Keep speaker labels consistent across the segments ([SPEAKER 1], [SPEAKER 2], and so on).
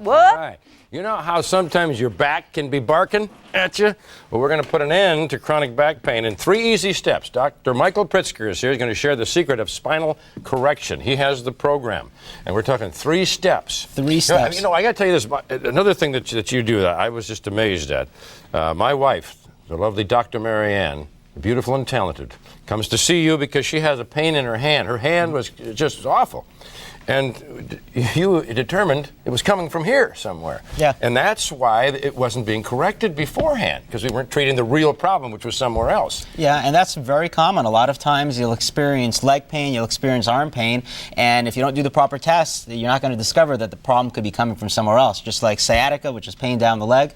[SPEAKER 1] What?
[SPEAKER 2] Right. You know how sometimes your back can be barking at you? Well, we're going to put an end to chronic back pain in 3 easy steps. Dr. Michael Pritsker is here. He's going to share the secret of spinal correction. He has the program, and we're talking 3 steps.
[SPEAKER 3] 3 steps.
[SPEAKER 2] You know, I got to tell you this. Another thing that you do that I was just amazed at. My wife, the lovely Dr. Marianne, beautiful and talented, comes to see you because she has a pain in her hand. Her hand was just awful. And you determined it was coming from here somewhere.
[SPEAKER 3] Yeah.
[SPEAKER 2] And that's why it wasn't being corrected beforehand, because we weren't treating the real problem, which was somewhere else.
[SPEAKER 3] Yeah, and that's very common. A lot of times you'll experience leg pain, you'll experience arm pain, and if you don't do the proper tests, you're not going to discover that the problem could be coming from somewhere else. Just like sciatica, which is pain down the leg,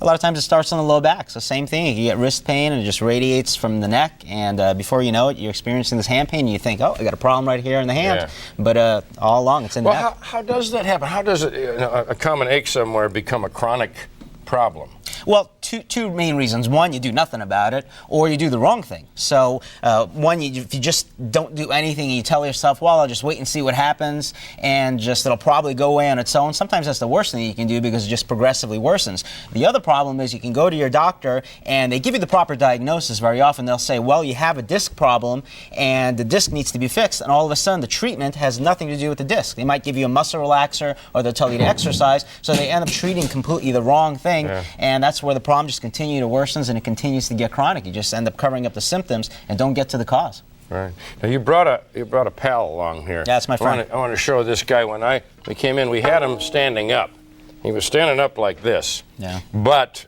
[SPEAKER 3] a lot of times it starts on the low back. So same thing, you get wrist pain and it just radiates from the neck, and before you know it, you're experiencing this hand pain, and you think, oh, I got a problem right here in the hand. Yeah. But all along, it's in the neck.
[SPEAKER 2] Well, how does that happen? How does a common ache somewhere become a chronic problem?
[SPEAKER 3] Well, two main reasons. One, you do nothing about it, or you do the wrong thing. So, one, if you just don't do anything and you tell yourself, well, I'll just wait and see what happens, and just it'll probably go away on its own. Sometimes that's the worst thing you can do because it just progressively worsens. The other problem is you can go to your doctor and they give you the proper diagnosis. Very often they'll say, well, you have a disc problem and the disc needs to be fixed, and all of a sudden the treatment has nothing to do with the disc. They might give you a muscle relaxer or they'll tell you to exercise, so they end up treating completely the wrong thing, and that's where the problem just continues to worsen and it continues to get chronic. You just end up covering up the symptoms and don't get to the cause.
[SPEAKER 2] Right. Now you brought a pal along here.
[SPEAKER 3] Yeah, that's my friend.
[SPEAKER 2] I want to show this guy. When we came in, we had him standing up. He was standing up like this.
[SPEAKER 3] Yeah.
[SPEAKER 2] But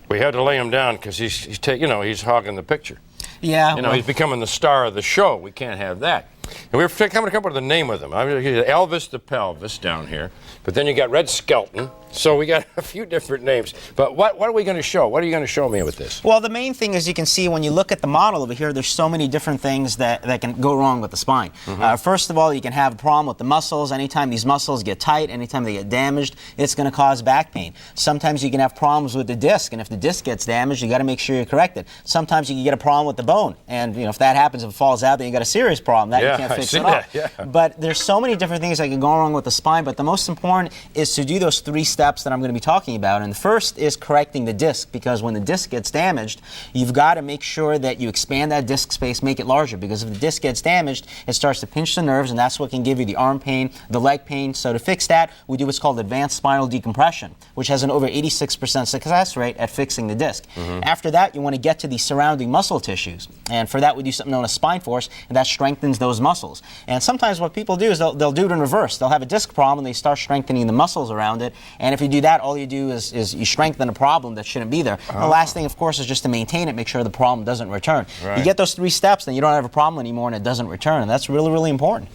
[SPEAKER 2] we had to lay him down because he's hogging the picture.
[SPEAKER 3] Yeah.
[SPEAKER 2] You know, he's becoming the star of the show. We can't have that. And we were coming to come up with a name with him. Elvis the Pelvis down here. But then you got Red Skelton. So we got a few different names. But what are we going to show? What are you going to show me with this?
[SPEAKER 3] Well, the main thing is you can see when you look at the model over here, there's so many different things that can go wrong with the spine. First of all, you can have a problem with the muscles. Anytime these muscles get tight, anytime they get damaged, it's going to cause back pain. Sometimes you can have problems with the disc, and if the disc gets damaged, you got to make sure you correct it. Sometimes you can get a problem with the bone, and if that happens, if it falls out, then you got a serious problem. That you can't fix at all.
[SPEAKER 2] Yeah.
[SPEAKER 3] But there's so many different things that can go wrong with the spine, but the most important is to do those 3 steps that I'm going to be talking about. And the first is correcting the disc, because when the disc gets damaged, you've got to make sure that you expand that disc space, make it larger, because if the disc gets damaged, it starts to pinch the nerves, and that's what can give you the arm pain, the leg pain. So to fix that, we do what's called advanced spinal decompression, which has an over 86% success rate at fixing the disc. After that, you want to get to the surrounding muscle tissues, and for that we do something known as spine force, and that strengthens those muscles. And sometimes what people do is they'll do it in reverse. They'll have a disc problem, and they start strengthening the muscles around it, and if you do that, all you do is you strengthen a problem that shouldn't be there. The last thing, of course, is just to maintain it, make sure the problem doesn't return. You get those 3 steps, then you don't have a problem anymore and it doesn't return, and that's really, really important.